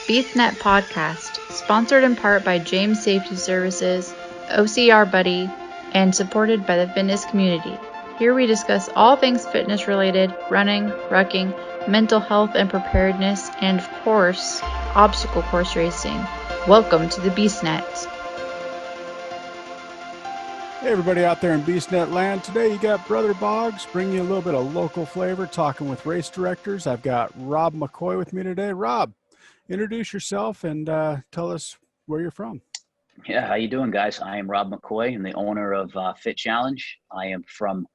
BeastNet podcast, sponsored in part by James Safety Services, OCR Buddy, and supported by the fitness community. Here we discuss all things fitness related, running, rucking, mental health and preparedness, and of course, obstacle course racing. Welcome to the BeastNet. Hey everybody out there in BeastNet land. Today you got Brother Boggs bringing you a little bit of local flavor, talking with race directors. I've got Robb Mccoy with me today. Robb, introduce yourself and tell us where you're from. Yeah, how you doing, guys? I am Robb Mccoy. I'm the owner of F.I.T. Challenge. I am from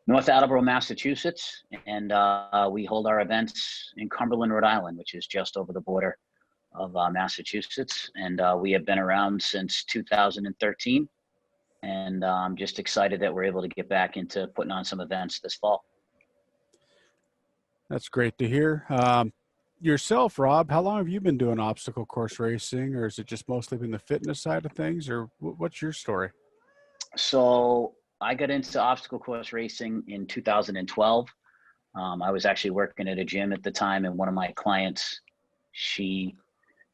North Attleboro, Massachusetts, and we hold our events in Cumberland, Rhode Island, which is just over the border of Massachusetts. And we have been around since 2013. And I'm just excited that we're able to get back into putting on some events this fall. That's great to hear. Yourself, Robb, how long have you been doing obstacle course racing, or has it just mostly been the fitness side of things, or what's your story? So I got into obstacle course racing in 2012. I was actually working at a gym at the time, and one of my clients, she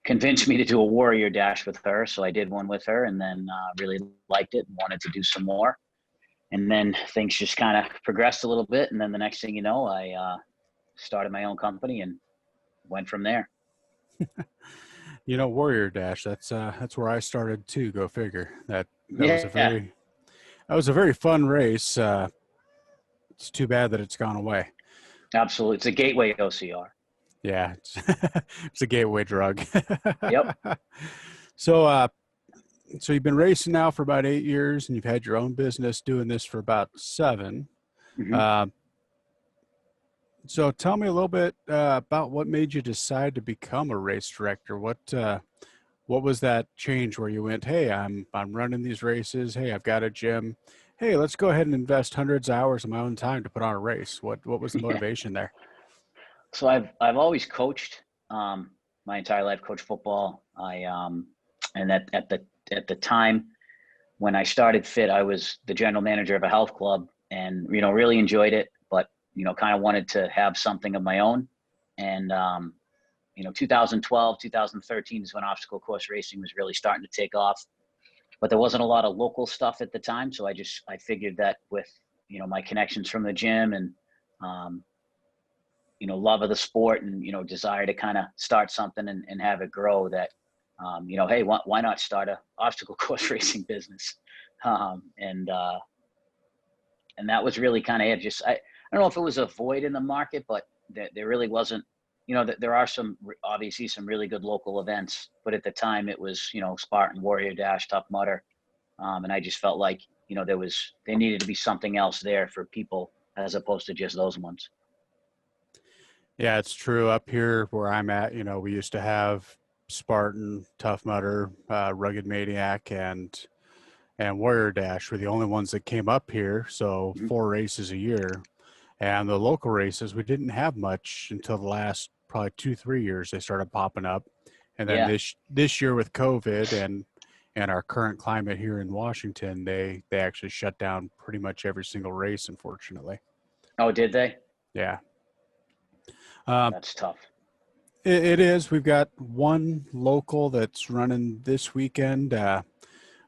convinced me to do a warrior dash with her. So I did one with her and then really liked it and wanted to do some more. And then things just kind of progressed a little bit. And then the next thing you know, I started my own company and went from there. You know, warrior dash, that's where I started too. Go figure. That was a very fun race. It's too bad that it's gone away. Absolutely. It's a gateway OCR. Yeah, it's a gateway drug. Yep. So you've been racing now for about 8 years, and you've had your own business doing this for about 7. Mm-hmm. So tell me a little bit about what made you decide to become a race director. What was that change where you went, hey, I'm running these races. Hey, I've got a gym. Hey, let's go ahead and invest hundreds of hours of my own time to put on a race. What was the motivation there? So I've always coached my entire life, coached football. And at the time when I started Fit, I was the general manager of a health club, and really enjoyed it, but kind of wanted to have something of my own. And 2012, 2013 is when obstacle course racing was really starting to take off, but there wasn't a lot of local stuff at the time. So I figured that with my connections from the gym and love of the sport and, desire to kind of start something and have it grow, that, hey, why not start a obstacle course racing business? And that was really kind of it. I don't know if it was a void in the market, but there really wasn't, there are obviously some really good local events, but at the time it was, Spartan, Warrior Dash, Tough Mudder. And I just felt like, there needed to be something else there for people as opposed to just those ones. Yeah, it's true. Up here where I'm at, we used to have Spartan, Tough Mudder, Rugged Maniac, and Warrior Dash were the only ones that came up here. So 4 races a year. And the local races, we didn't have much until the last probably 2-3 years. They started popping up. And then this year with COVID and our current climate here in Washington, they actually shut down pretty much every single race, unfortunately. Oh, did they? Yeah. That's tough. It is. We've got one local that's running this weekend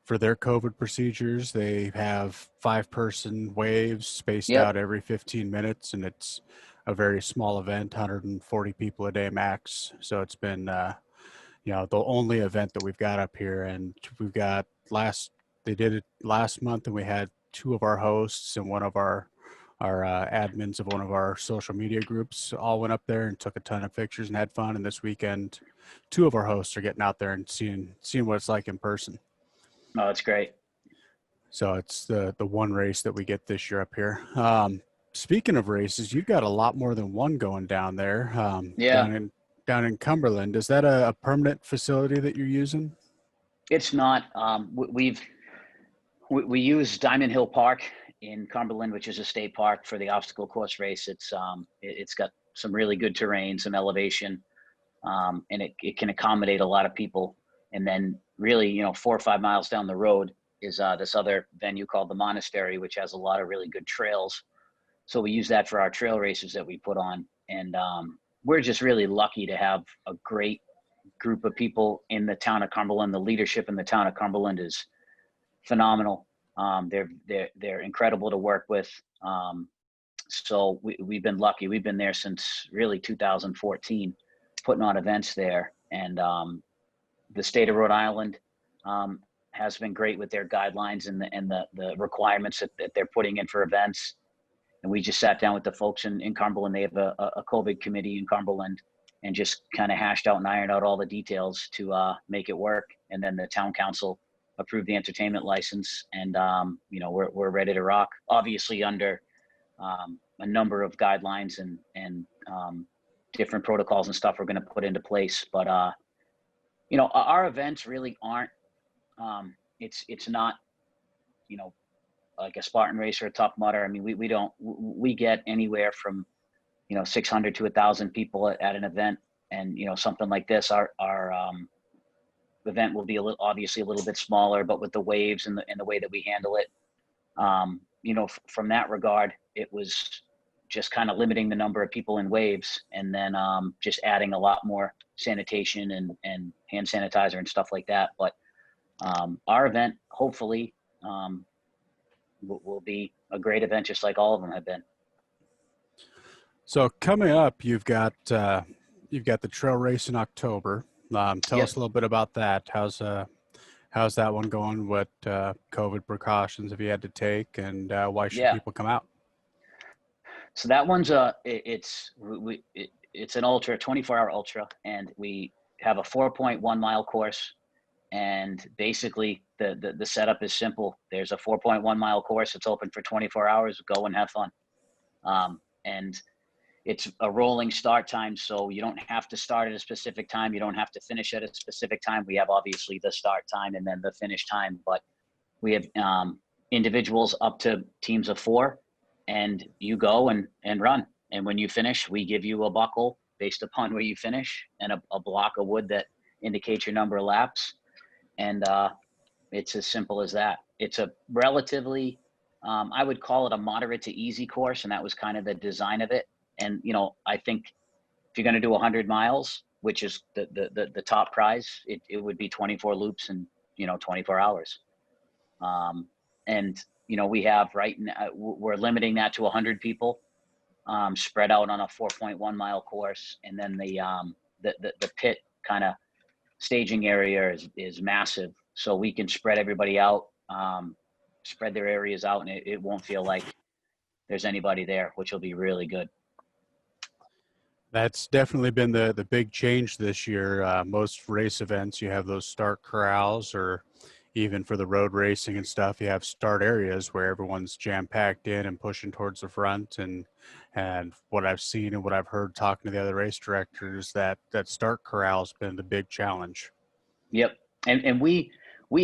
for their COVID procedures. They have 5-person waves spaced out every 15 minutes, and it's a very small event, 140 people a day max. So it's been, the only event that we've got up here. And we've got they did it last month, and we had 2 of our hosts and one of our admins of one of our social media groups all went up there and took a ton of pictures and had fun. And this weekend, 2 of our hosts are getting out there and seeing what it's like in person. Oh, that's great. So it's the one race that we get this year up here. Speaking of races, you've got a lot more than one going down there. Down in Cumberland. Is that a permanent facility that you're using? It's not. We use Diamond Hill Park in Cumberland, which is a state park for the obstacle course race. It's got some really good terrain, some elevation, and it can accommodate a lot of people. And then really, 4 or 5 miles down the road is this other venue called the Monastery, which has a lot of really good trails. So we use that for our trail races that we put on. And we're just really lucky to have a great group of people in the town of Cumberland. The leadership in the town of Cumberland is phenomenal. They're incredible to work with. So we've been lucky. We've been there since really 2014, putting on events there. And the state of Rhode Island has been great with their guidelines and the requirements that they're putting in for events. And we just sat down with the folks in Cumberland. They have a COVID committee in Cumberland, and just kind of hashed out and ironed out all the details to make it work. And then the town council approved the entertainment license, and we're ready to rock. Obviously under a number of guidelines and different protocols and stuff we're going to put into place. But our events really aren't. It's not, like a Spartan race or a Tough Mudder. I mean, we get anywhere from 600 to 1,000 people at an event, and something like this, our event will be obviously a little bit smaller, but with the waves and the way that we handle it, from that regard, it was just kind of limiting the number of people in waves, and then just adding a lot more sanitation and hand sanitizer and stuff like that. But our event, hopefully, will be a great event, just like all of them have been. So coming up, you've got the trail race in October. Tell us a little bit about that. How's that one going? What COVID precautions have you had to take, and why should people come out? So that one's it's an ultra, 24-hour ultra, and we have a 4.1 mile course. And basically the setup is simple. There's a 4.1 mile course. It's open for 24 hours. Go and have fun. And it's a rolling start time. So you don't have to start at a specific time. You don't have to finish at a specific time. We have obviously the start time and then the finish time, but we have individuals up to teams of 4, and you go and run. And when you finish, we give you a buckle based upon where you finish, and a block of wood that indicates your number of laps. And it's as simple as that. It's a relatively, I would call it a moderate to easy course, and that was kind of the design of it. And I think if you're going to do 100 miles, which is the top prize, it would be 24 loops in 24 hours. And we have right now, we're limiting that to 100 people, spread out on a 4.1 mile course, and then the pit kind of staging area is massive, so we can spread everybody out, spread their areas out, and it won't feel like there's anybody there, which will be really good. That's definitely been the big change this year. Most race events, you have those start corrals, or even for the road racing and stuff, you have start areas where everyone's jam-packed in and pushing towards the front. And what I've seen and what I've heard talking to the other race directors, that start corral has been the big challenge. Yep. And we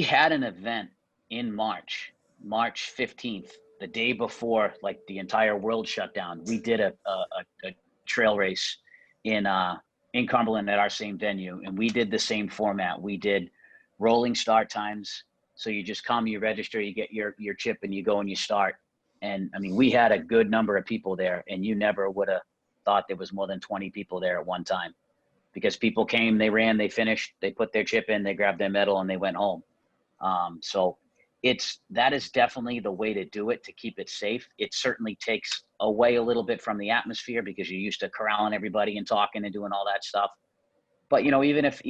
had an event in March 15th, the day before like the entire world shut down. We did a trail race in Cumberland at our same venue, and we did the same format. We did rolling start times. So you just come, you register, you get your chip, and you go and you start. And I mean, we had a good number of people there, and you never would have thought there was more than 20 people there at one time, because people came, they ran, they finished, they put their chip in, they grabbed their medal, and they went home. So that is definitely the way to do it, to keep it safe. It certainly takes away a little bit from the atmosphere, because you're used to corralling everybody and talking and doing all that stuff. But, even if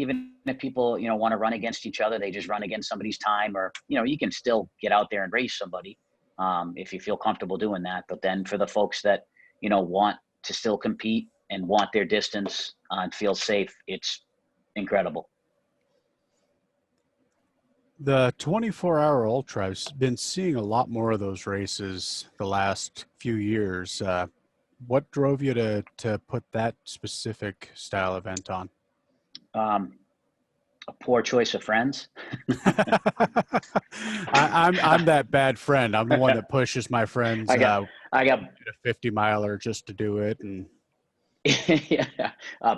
people, want to run against each other, they just run against somebody's time, or, you can still get out there and race somebody if you feel comfortable doing that. But then for the folks that, want to still compete and want their distance and feel safe, it's incredible. The 24-hour ultra, I've been seeing a lot more of those races the last few years. What drove you to put that specific style event on? A poor choice of friends. I'm that bad friend. I'm the one that pushes my friends. I got a 50 miler just to do it, and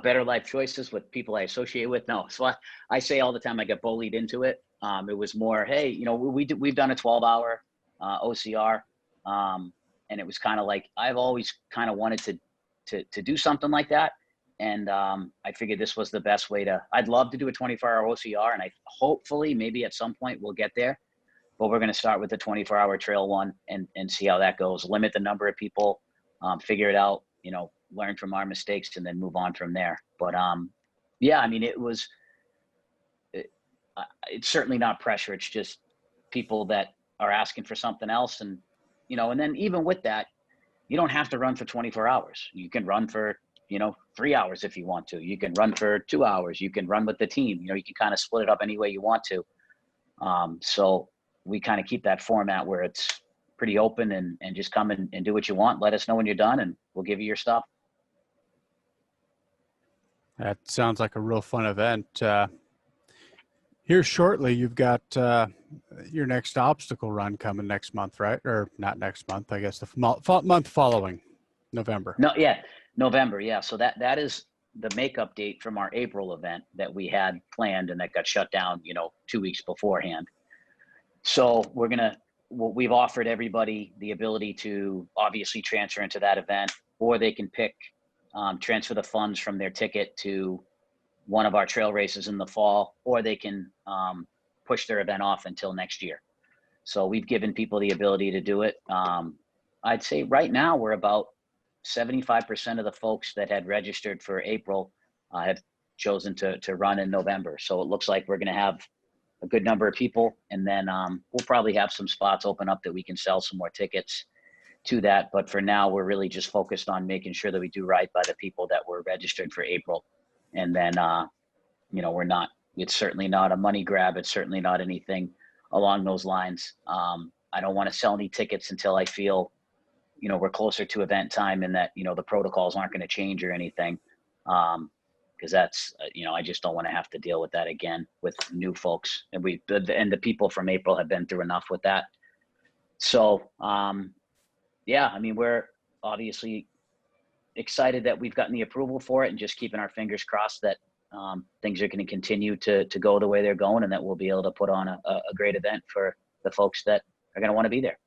better life choices with people I associate with. No, so I say all the time I got bullied into it. It was more, hey, we've done a 12-hour OCR, and it was kind of like I've always kind of wanted to do something like that. And I figured this was the best way to, I'd love to do a 24-hour OCR, and I hopefully maybe at some point we'll get there, but we're going to start with the 24-hour trail one and see how that goes. Limit the number of people, figure it out, you know, learn from our mistakes, and then move on from there. But yeah, I mean, it's certainly not pressure. It's just people that are asking for something else. And, you know, and then even with that, you don't have to run for 24 hours. You can run for, you know, 3 hours if you want to. You can run for 2 hours. You can run with the team. You know, you can kind of split it up any way you want to. So we kind of keep that format where it's pretty open, and just come and do what you want. Let us know when you're done, and we'll give you your stuff. That sounds like a real fun event. Here shortly, you've got your next obstacle run coming next month, right? Or not next month, I guess the month following, November. No, yeah, November, yeah. So that is the makeup date from our April event that we had planned, and that got shut down, you know, 2 weeks beforehand. So we've offered everybody the ability to obviously transfer into that event, or they can pick, transfer the funds from their ticket to one of our trail races in the fall, or they can push their event off until next year. So we've given people the ability to do it. I'd say right now we're about 75% of the folks that had registered for April have chosen to run in November. So it looks like we're going to have a good number of people, and then we'll probably have some spots open up that we can sell some more tickets to that. But for now, we're really just focused on making sure that we do right by the people that were registered for April. And then, you know, it's certainly not a money grab. It's certainly not anything along those lines. I don't want to sell any tickets until I feel, you know, we're closer to event time, and that, you know, the protocols aren't going to change or anything. Because that's, you know, I just don't want to have to deal with that again with new folks. And the people from April have been through enough with that. So, yeah, I mean, we're obviously excited that we've gotten the approval for it, and just keeping our fingers crossed that things are going to continue to go the way they're going, and that we'll be able to put on a great event for the folks that are going to want to be there.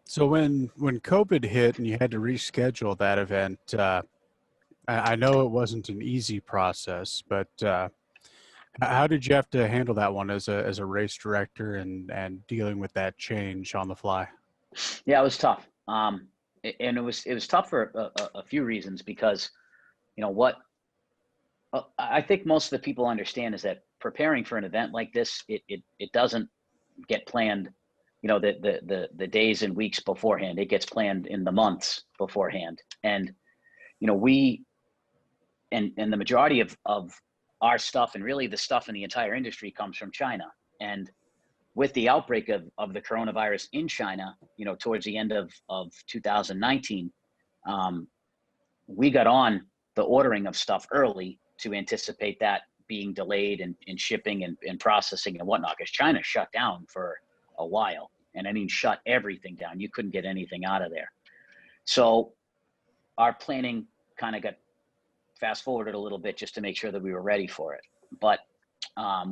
So when COVID hit and you had to reschedule that event, I know it wasn't an easy process, but how did you have to handle that one as a race director and dealing with that change on the fly? Yeah, it was tough. And it was tough for a few reasons, because, you know, what I think most of the people understand is that preparing for an event like this, it doesn't get planned, you know, the days and weeks beforehand. It gets planned in the months beforehand. And, you know, and the majority of our stuff, and really the stuff in the entire industry, comes from China. And with the outbreak of the coronavirus in China, you know, towards the end of 2019, we got on the ordering of stuff early to anticipate that being delayed in shipping and processing and whatnot, because China shut down for a while. And I mean, shut everything down. You couldn't get anything out of there. So our planning kind of got fast forwarded a little bit just to make sure that we were ready for it. But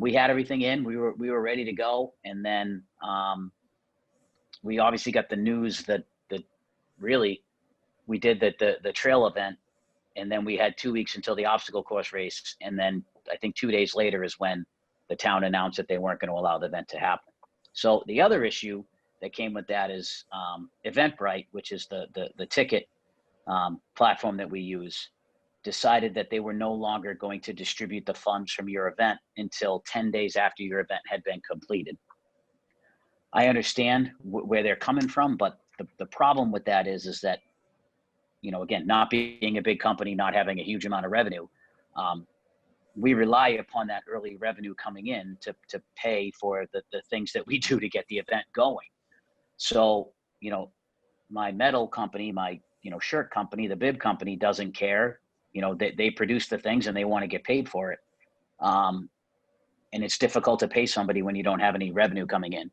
we had everything in, we were ready to go. And then we obviously got the news that really we did the trail event, and then we had 2 weeks until the obstacle course race. And then I think 2 days later is when the town announced that they weren't going to allow the event to happen. So the other issue that came with that is Eventbrite, which is the ticket platform that we use, decided that they were no longer going to distribute the funds from your event until 10 days after your event had been completed. I understand where they're coming from, but the problem with that is that, you know, again, not being a big company, not having a huge amount of revenue, we rely upon that early revenue coming in to pay for the things that we do to get the event going. So, you know, my metal company, my, you know, shirt company, the bib company doesn't care. You know, they produce the things and they want to get paid for it. And it's difficult to pay somebody when you don't have any revenue coming in.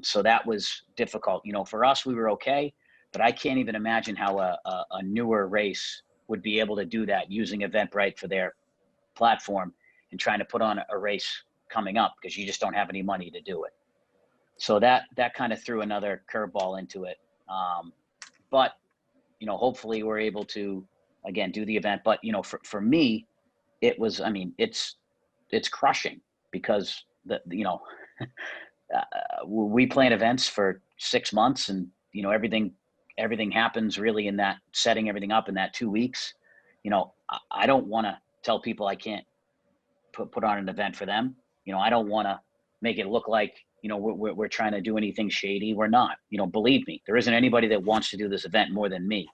So that was difficult. You know, for us, we were okay, but I can't even imagine how a newer race would be able to do that using Eventbrite for their platform and trying to put on a race coming up, because you just don't have any money to do it. So that kind of threw another curveball into it. But, you know, hopefully we're able to again, do the event. But, for me, it was, I mean, it's crushing because we plan events for 6 months, and, everything happens really in that, setting everything up in that 2 weeks. I don't want to tell people I can't put on an event for them. I don't want to make it look like, we're trying to do anything shady. We're not. Believe me, there isn't anybody that wants to do this event more than me.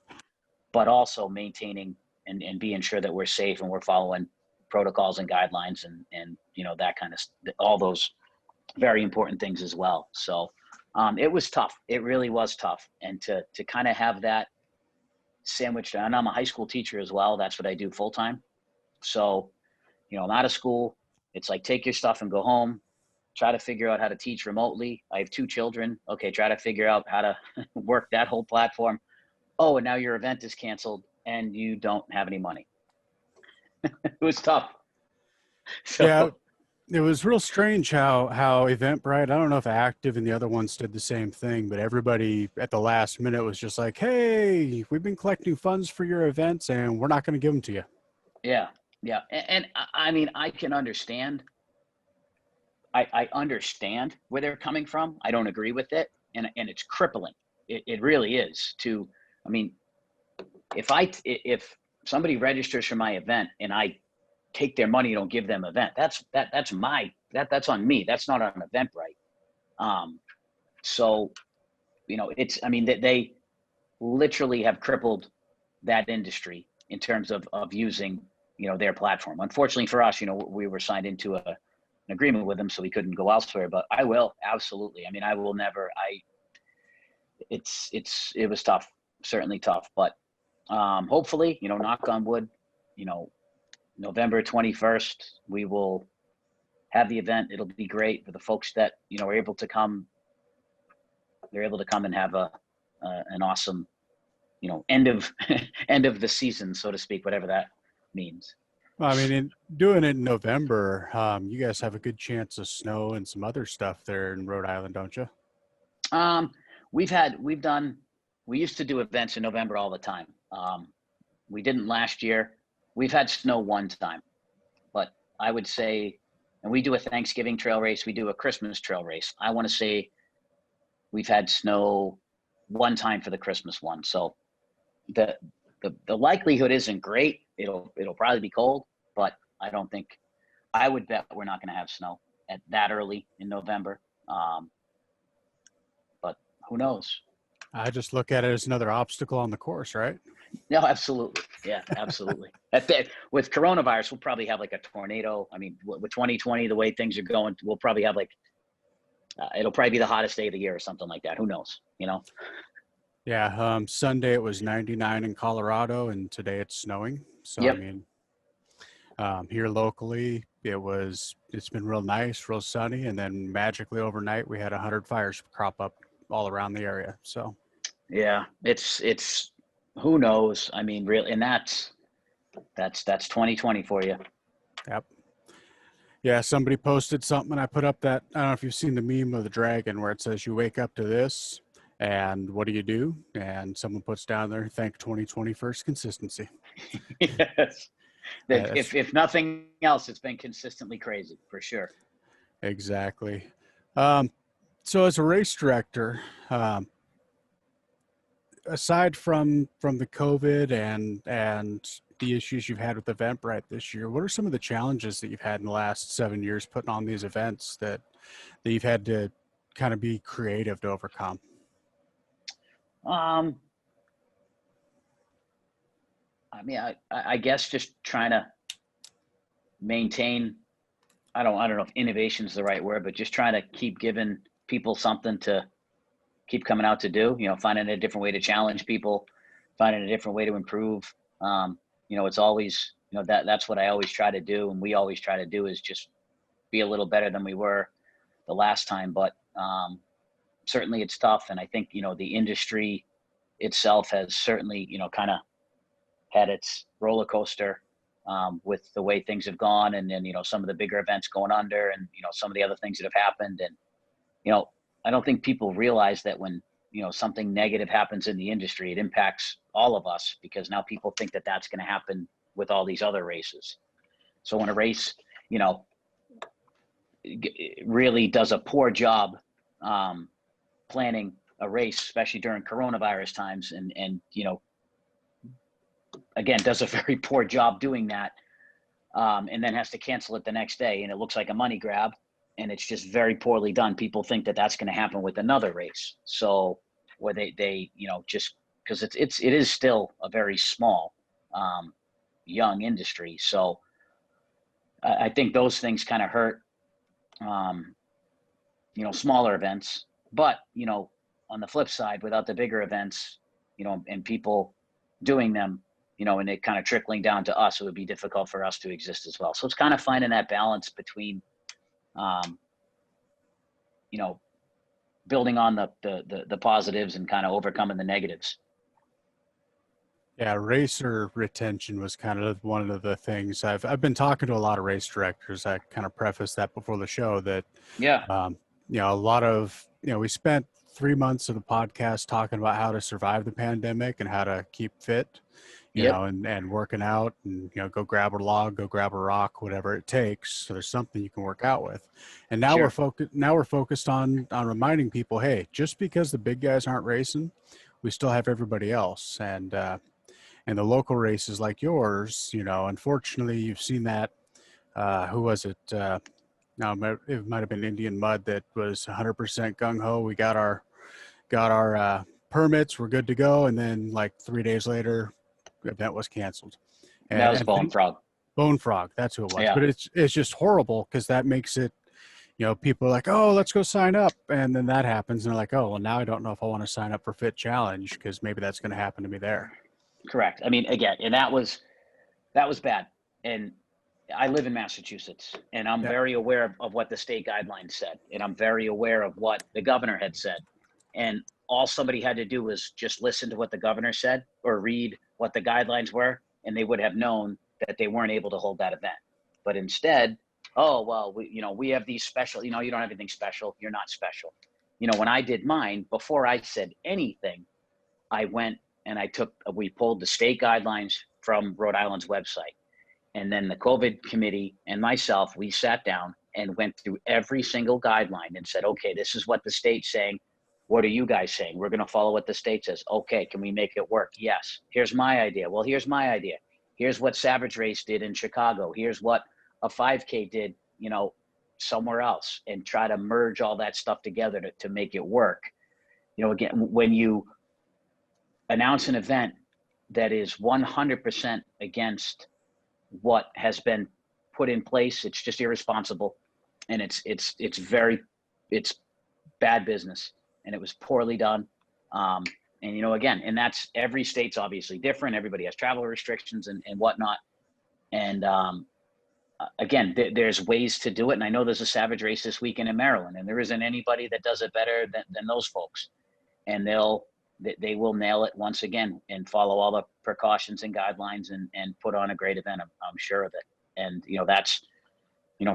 But also maintaining and being sure that we're safe and we're following protocols and guidelines and that kind of, all those very important things as well. So it was tough. It really was tough. And to kind of have that sandwiched, and I'm a high school teacher as well. That's what I do full time. So, I'm out of school. It's like, take your stuff and go home. Try to figure out how to teach remotely. I have 2 children. Okay, try to figure out how to work that whole platform. Oh, and now your event is canceled and you don't have any money. It was tough. So, Yeah, it was real strange how Eventbrite, I don't know if Active and the other ones did the same thing, but everybody at the last minute was just like, hey, we've been collecting funds for your events and we're not going to give them to you. yeah. And I mean, I can understand. I understand where they're coming from. I don't agree with it. And it's crippling. It really is. I mean, if somebody registers for my event and I take their money, don't give them event, that's on me. That's not on Eventbrite. So, I mean, they literally have crippled that industry in terms of using, their platform. Unfortunately for us, we were signed into an agreement with them, so we couldn't go elsewhere, but I will, absolutely. I mean, I will never, it was tough, certainly tough, but hopefully, knock on wood, November 21st, we will have the event. It'll be great for the folks that, are able to come. They're able to come and have an awesome, end of end of the season, so to speak, whatever that means. Well, I mean, doing it in November, you guys have a good chance of snow and some other stuff there in Rhode Island, don't you? We used to do events in November all the time. We didn't last year. We've had snow one time, but I would say, and we do a Thanksgiving trail race. We do a Christmas trail race. I want to say we've had snow one time for the Christmas one. So the likelihood isn't great. It'll probably be cold, but I would bet we're not going to have snow at that early in November. But who knows? I just look at it as another obstacle on the course, right? No, absolutely. Yeah, absolutely. With coronavirus, we'll probably have like a tornado. I mean, with 2020, the way things are going, we'll probably have it'll probably be the hottest day of the year or something like that. Who knows? Yeah. Sunday it was 99 in Colorado, and today it's snowing. So, Yep. I mean, here locally, it's been real nice, real sunny. And then magically overnight, we had 100 fires crop up all around the area. So, yeah, it's who knows? I mean, really, and that's 2020 for you. yep. Yeah, somebody posted something, and I put up that, I don't know if you've seen the meme of the dragon where it says you wake up to this, and what do? And someone puts down there, thank 2020 for its consistency. Yes. If nothing else, it's been consistently crazy, for sure. Exactly. So as a race director, aside from the COVID and the issues you've had with Eventbrite this year, what are some of the challenges that you've had in the last 7 years putting on these events that you've had to kind of be creative to overcome? I mean, I guess just trying to maintain, I don't know if innovation is the right word, but just trying to keep giving people something to keep coming out to do, finding a different way to challenge people, finding a different way to improve. It's always, that's what I always try to do. And we always try to do is just be a little better than we were the last time. But certainly it's tough. And I think, the industry itself has certainly, kind of had its roller coaster with the way things have gone. And then, some of the bigger events going under and, some of the other things that have happened. And, I don't think people realize that when, something negative happens in the industry, it impacts all of us, because now people think that that's going to happen with all these other races. So when a race, you know, really does a poor job planning a race, especially during coronavirus times, and you know, again, does a very poor job doing that, and then has to cancel it the next day, and it looks like a money grab, and it's just very poorly done. People think that that's going to happen with another race. So, or they you know, just because it is still a very small, young industry. So I think those things kind of hurt, you know, smaller events. But, you know, on the flip side, without the bigger events, you know, and people doing them, you know, and it kind of trickling down to us, it would be difficult for us to exist as well. So it's kind of finding that balance between, you know, building on the positives and kind of overcoming the negatives. Yeah, racer retention was kind of one of the things I've been talking to a lot of race directors. I kind of prefaced that before the show that, Yeah, you know, a lot of, you know, we spent 3 months of the podcast talking about how to survive the pandemic and how to keep fit, you yep, know, and working out and, you know, go grab a log, go grab a rock, whatever it takes. So there's something you can work out with. And now sure. we're focused on reminding people, hey, just because the big guys aren't racing, we still have everybody else. And the local races like yours, you know, unfortunately, you've seen that. Who was it? No, it might have been Indian Mud that was 100% gung ho. We got our permits. We're good to go. And then like 3 days later, the event was canceled. That was And Bone Frog. Bone Frog, that's who it was. Yeah, But it's just horrible because that makes it, you know, people are like, oh, let's go sign up. And then that happens. And they're like, oh, well, now I don't know if I want to sign up for Fit Challenge because maybe that's going to happen to me there. correct. I mean, again, and that was bad. And I live in Massachusetts, and I'm Yeah. very aware of what the state guidelines said, and I'm very aware of what the governor had said. And all somebody had to do was just listen to what the governor said or read what the guidelines were, and they would have known that they weren't able to hold that event. But instead, oh, well, we have these special, you don't have anything special. You're not special. When I did mine, before I said anything, I went and we pulled the state guidelines from Rhode Island's website. And then the COVID committee and myself, we sat down and went through every single guideline and said, okay, this is what the state's saying. What are you guys saying? We're going to follow what the state says. Okay, can we make it work? Yes. Here's my idea. Well, here's my idea. Here's what Savage Race did in Chicago. Here's what a 5K did, somewhere else, and try to merge all that stuff together to make it work. Again, when you announce an event that is 100% against what has been put in place, it's just irresponsible, and it's bad business, and it was poorly done. And again, and that's, every state's obviously different. Everybody has travel restrictions and whatnot. And again, there's ways to do it. And I know there's a Savage Race this weekend in Maryland, and there isn't anybody that does it better than those folks. And they will nail it once again and follow all the precautions and guidelines and put on a great event. I'm sure of it. And, that's,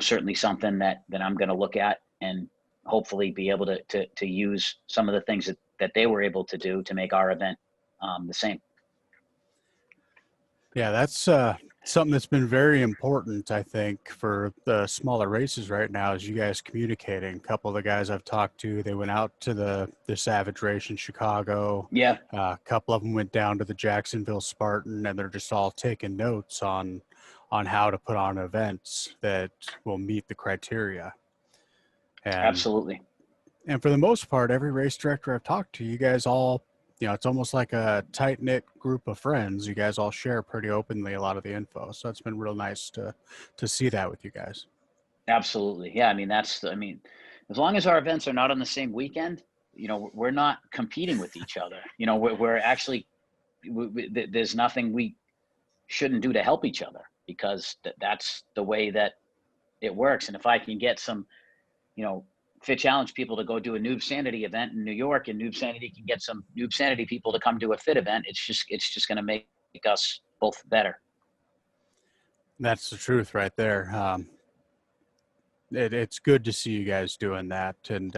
certainly something that I'm going to look at and hopefully be able to use some of the things that they were able to do to make our event the same. Yeah, that's something that's been very important, I think, for the smaller races right now, is you guys communicating. A couple of the guys I've talked to, they went out to the Savage Race in Chicago. Yeah. A couple of them went down to the Jacksonville Spartan, and they're just all taking notes on how to put on events that will meet the criteria. And, absolutely. And for the most part, every race director I've talked to, you guys all, it's almost like a tight-knit group of friends. You guys all share pretty openly a lot of the info. So it's been real nice to see that with you guys. Absolutely. Yeah. As long as our events are not on the same weekend, we're not competing with each other. We're actually, there's nothing we shouldn't do to help each other, because that's the way that it works. And if I can get some, Fit Challenge people to go do a Noob Sanity event in New York, and Noob Sanity can get some Noob Sanity people to come do a Fit event, it's just going to make us both better. That's the truth right there. It's good to see you guys doing that. And,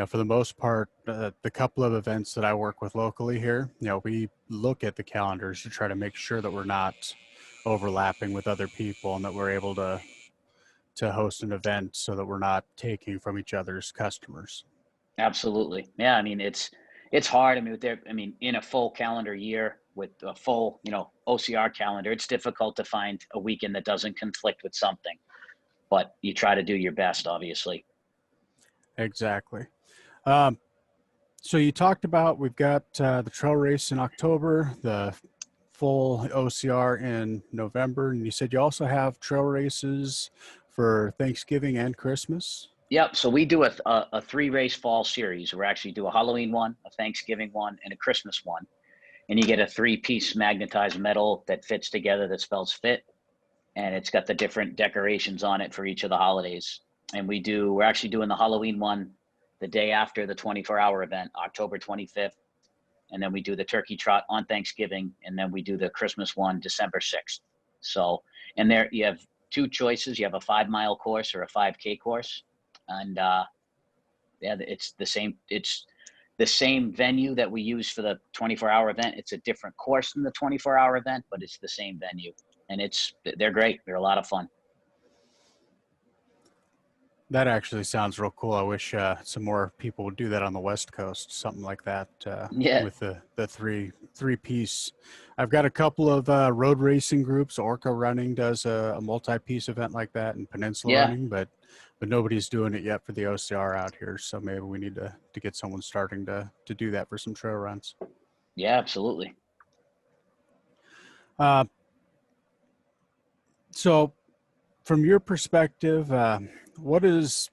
For the most part, the couple of events that I work with locally here, we look at the calendars to try to make sure that we're not overlapping with other people and that we're able to host an event so that we're not taking from each other's customers. Absolutely. Yeah. I mean, it's hard. I mean, in a full calendar year with a full, OCR calendar, it's difficult to find a weekend that doesn't conflict with something, but you try to do your best, obviously. Exactly. So you talked about, we've got the trail race in October, the full OCR in November, and you said you also have trail races for Thanksgiving and Christmas. Yep. So we do a 3-race fall series. We actually do a Halloween one, a Thanksgiving one, and a Christmas one. And you get a 3-piece magnetized metal that fits together that spells FIT. And it's got the different decorations on it for each of the holidays. And we're actually doing the Halloween one the day after the 24-hour event, October 25th. And then we do the turkey trot on Thanksgiving. And then we do the Christmas one, December 6th. So, and there you have 2 choices. You have a 5-mile course or a 5K course. And it's the same venue that we use for the 24-hour event. It's a different course than the 24-hour event, but it's the same venue. And they're great. They're a lot of fun. That actually sounds real cool. I wish some more people would do that on the West Coast, something like that. Yeah. With the three-piece. I've got a couple of road racing groups. Orca Running does a multi-piece event like that, and Peninsula Running, but nobody's doing it yet for the OCR out here. So maybe we need to get someone starting to do that for some trail runs. Yeah, absolutely. So from your perspective, what is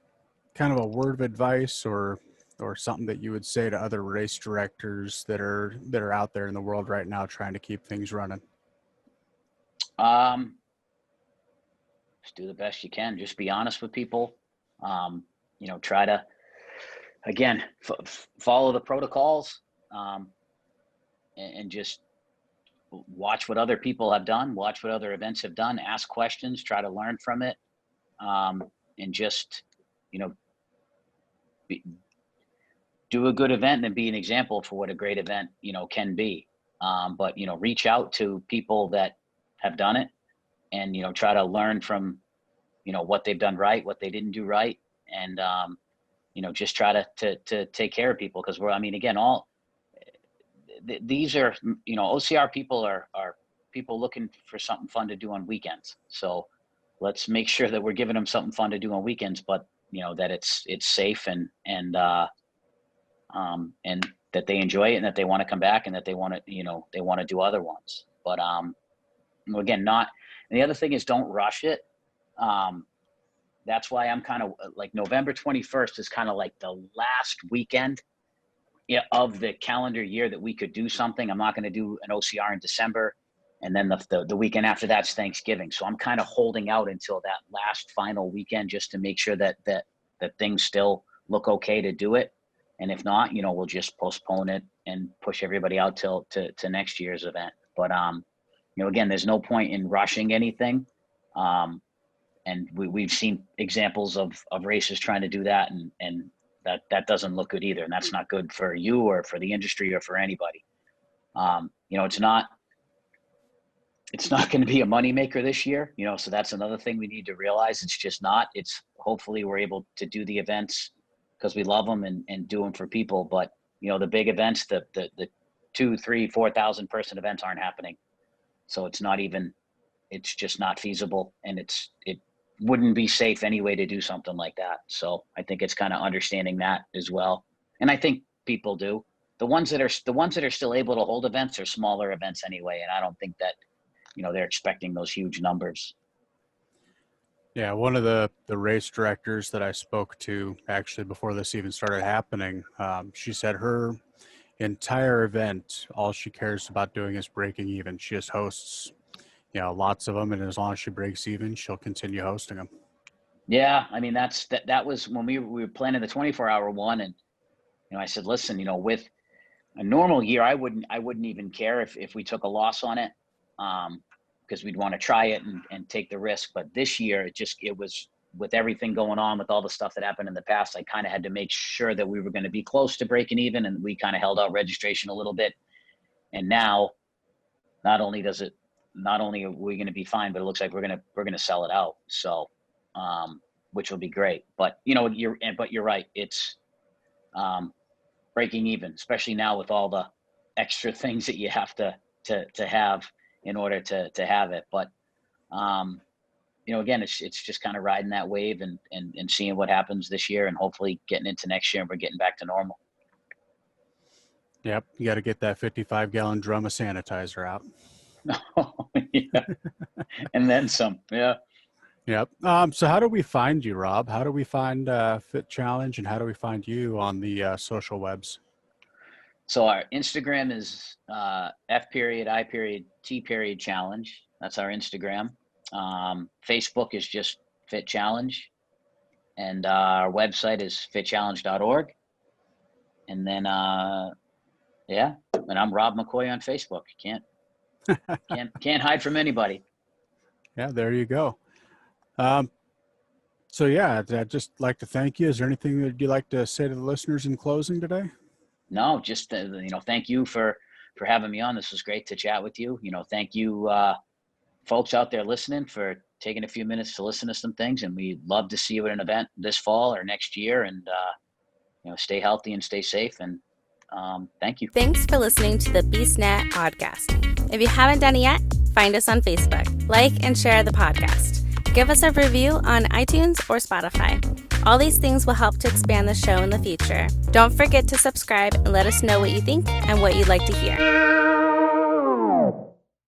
kind of a word of advice or something that you would say to other race directors that are out there in the world right now trying to keep things running? Just do the best you can. Just be honest with people. Try to, again, follow the protocols, and just watch what other people have done, watch what other events have done, ask questions, try to learn from it, and just, do a good event and be an example for what a great event, can be. But, reach out to people that have done it and, try to learn from, what they've done right, what they didn't do right. And, just try to take care of people. Cause these are, OCR people are people looking for something fun to do on weekends. So let's make sure that we're giving them something fun to do on weekends, but that it's safe and that they enjoy it and that they want to come back and that they want to, they want to do other ones. But again, and the other thing is don't rush it. That's why I'm kind of like November 21st is kind of like the last weekend of the calendar year that we could do something. I'm not going to do an OCR in December. And then the weekend after that's Thanksgiving. So I'm kind of holding out until that last final weekend just to make sure that things still look okay to do it. And if not, we'll just postpone it and push everybody out to next year's event. But, again, there's no point in rushing anything. And we've seen examples of races trying to do that. And that doesn't look good either. And that's not good for you or for the industry or for anybody. It's not going to be a moneymaker this year, so that's another thing we need to realize. It's just not. It's hopefully we're able to do the events because we love them and do them for people. But, the big events, the 2,000, 3,000, 4,000 person events aren't happening. So it's just not feasible. And it wouldn't be safe anyway to do something like that. So I think it's kind of understanding that as well. And I think people do. The ones that are still able to hold events are smaller events anyway. And I don't think that, they're expecting those huge numbers. Yeah, one of the race directors that I spoke to actually before this even started happening, she said her entire event, all she cares about doing is breaking even. She just hosts, lots of them, and as long as she breaks even, she'll continue hosting them. Yeah, I mean that was when we were planning the 24-hour one, and I said, listen, with a normal year, I wouldn't even care if we took a loss on it. Because we'd want to try it and take the risk. But this year, it with everything going on, with all the stuff that happened in the past, I kind of had to make sure that we were going to be close to breaking even, and we kind of held out registration a little bit. And now, not only are we going to be fine, but it looks like we're going to sell it out. So, which will be great. But you're right. It's breaking even, especially now with all the extra things that you have to have in order to have it. But again, it's just kind of riding that wave and seeing what happens this year, and hopefully getting into next year and we're getting back to normal. Yep. You got to get that 55-gallon drum of sanitizer out. Yeah. And then some. Yeah. Yep. So how do we find you, Rob? How do we find Fit Challenge, and how do we find you on the social webs? So our Instagram is F.I.T. challenge. That's our Instagram. Facebook is just Fit Challenge, and our website is fitchallenge.org. And then and I'm Robb Mccoy on Facebook. Can't hide from anybody. Yeah, there you go. So yeah, I'd just like to thank you. Is there anything that you'd like to say to the listeners in closing today? No, just thank you for having me on. This was great to chat with you. Thank you, folks out there listening, for taking a few minutes to listen to some things. And we'd love to see you at an event this fall or next year. And stay healthy and stay safe. And thank you. Thanks for listening to the BeastNet podcast. If you haven't done it yet, find us on Facebook, like and share the podcast. Give us a review on iTunes or Spotify. All these things will help to expand the show in the future. Don't forget to subscribe and let us know what you think and what you'd like to hear.